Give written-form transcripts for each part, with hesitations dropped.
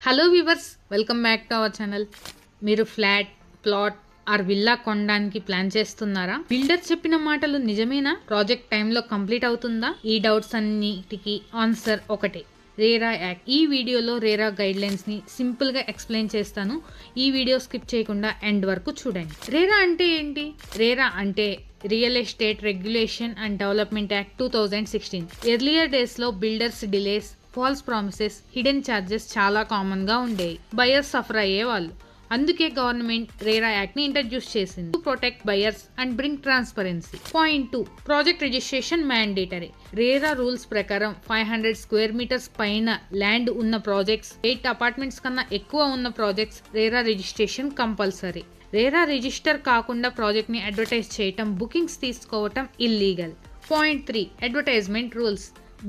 Hello viewers, welcome back to our channel. మీరు flat, plot are villa కొనడానికి plan చేస్తున్నారా? Builder చెప్పిన మాటలు నిజమేనా? ప్రాజెక్ట్ టైంలో కంప్లీట్ అవుతుందా? ఈ డౌట్స్ అన్నిటికీ ఆన్సర్ ఒకటే, రేరా యాక్ట్. ఈ వీడియోలో రేరా గైడ్ లైన్స్ ని సింపుల్ గా ఎక్స్ప్లెయిన్ చేస్తాను. ఈ వీడియో స్కిప్ చేయకుండా ఎండ్ వరకు చూడండి. రేరా అంటే ఏంటి? రేరా అంటే real estate regulation and development act 2016. Earlier days లో builders delays, false promises, hidden charges చాలా కామన్ గా ఉండేవి. బయర్స్ సఫర్ అయ్యేవాళ్ళు. అందుకే గవర్నమెంట్ రేరా యాక్ట్ ని ఇంట్రడ్యూస్ చేసింది, to protect buyers and bring transparency. Point 2, project registration mandatory. RERA rules ప్రకారం 500 square metres పైన ల్యాండ్ ఉన్న ప్రాజెక్ట్స్, 8 అపార్ట్మెంట్స్ కన్నా ఎక్కువ ఉన్న projects RERA registration compulsory. RERA register కాకుండా ప్రాజెక్ట్ ని అడ్వర్టైజ్ చేయటం, బుకింగ్స్ తీసుకోవటం illegal. Point 3, advertisement rules.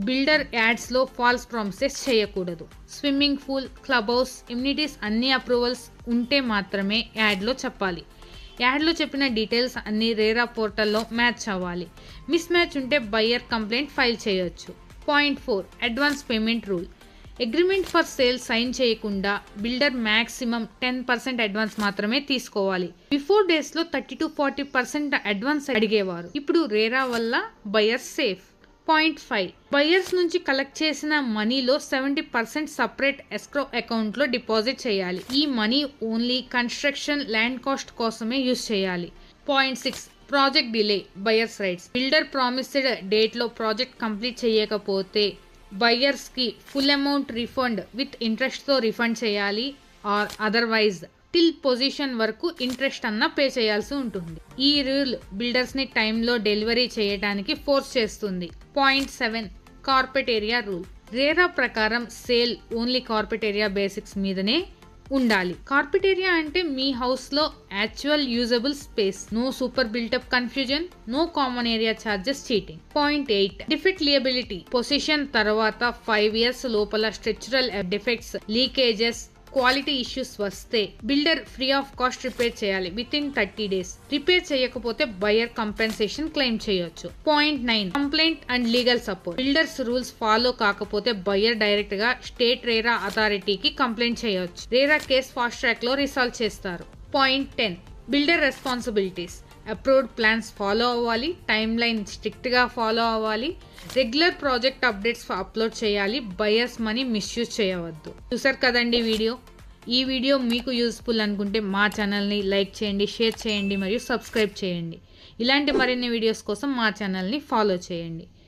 Builder ads లో ఫాల్స్ ప్రామిసెస్ చేయకూడదు. Swimming pool, club house, immunities అన్ని అప్రూవల్స్ ఉంటే మాత్రమే యాడ్ లో చెప్పాలి. యాడ్ లో చెప్పిన డీటెయిల్స్ అన్ని రేరా పోర్టల్లో మ్యాచ్ అవ్వాలి. మిస్ మ్యాచ్ ఉంటే బయ్యర్ కంప్లైంట్ ఫైల్ చేయొచ్చు. Point 4, advance payment rule. Agreement for sale sign చేయకుండా బిల్డర్ మ్యాక్సిమం 10% అడ్వాన్స్ మాత్రమే తీసుకోవాలి. బిఫోర్ డేస్ లో 30 to 40% అడ్వాన్స్ అడిగేవారు. ఇప్పుడు రేరా వల్ల బయ్యర్ సేఫ్. పాయింట్ 5, బయర్స్ నుంచి కలెక్ట్ చేసిన మనీలో 70% సపరేట్ ఎస్క్రో అకౌంట్ లో డిపాజిట్ చేయాలి. ఈ money only construction, land cost కోసమే యూజ్ చేయాలి. Point 6, project delay, buyers rights. Builder promised date లో ప్రాజెక్ట్ కంప్లీట్ చేయకపోతే బయర్స్ కి full amount refund with interest తో రిఫండ్ చేయాలి, ఆర్ అదర్వైజ్ టిల్ పొజిషన్ వరకు ఇంట్రెస్ట్ అన్న పే చేయాల్సి ఉంటుంది. ఈ రూల్ బిల్డర్స్ ని టైంలో డెలివరీ చేయడానికి ఫోర్స్ చేస్తుంది. Point 7, carpet area rule. RERA ప్రకారం sale only carpet area basics మీదనే ఉండాలి. కార్పెట్ ఏరియా అంటే మీ హౌస్ లో actual usable space. No super built up confusion, no common area charges, cheating. Point 8, defect liability. Possession తర్వాత 5 years లోపల structural defects, leakages, quality issues వస్తే builder free of cost repair చేయాలి within 30 days. Repair చేయకపోతే buyer compensation claim చేయొచ్చు. Point 9, complaint and legal support. Builders rules follow కాకపోతే buyer direct గా state RERA అథారిటీకి complaint చేయొచ్చు. RERA case fast track లో resolve చేస్తారు. Point 10, builder responsibilities. Approved plans follow అవ్వాలి, time line strict గా follow అవ్వాలి, రెగ్యులర్ ప్రాజెక్ట్ అప్డేట్స్ అప్లోడ్ చేయాలి, బయర్స్ మనీ మిస్యూజ్ చేయవద్దు. చూసారు కదండి వీడియో. ఈ వీడియో మీకు యూస్ఫుల్ అనుకుంటే మా ఛానల్ని లైక్ చేయండి, షేర్ చేయండి మరియు సబ్స్క్రైబ్ చేయండి. ఇలాంటి మరిన్ని వీడియోస్ కోసం మా ఛానల్ని ఫాలో చేయండి.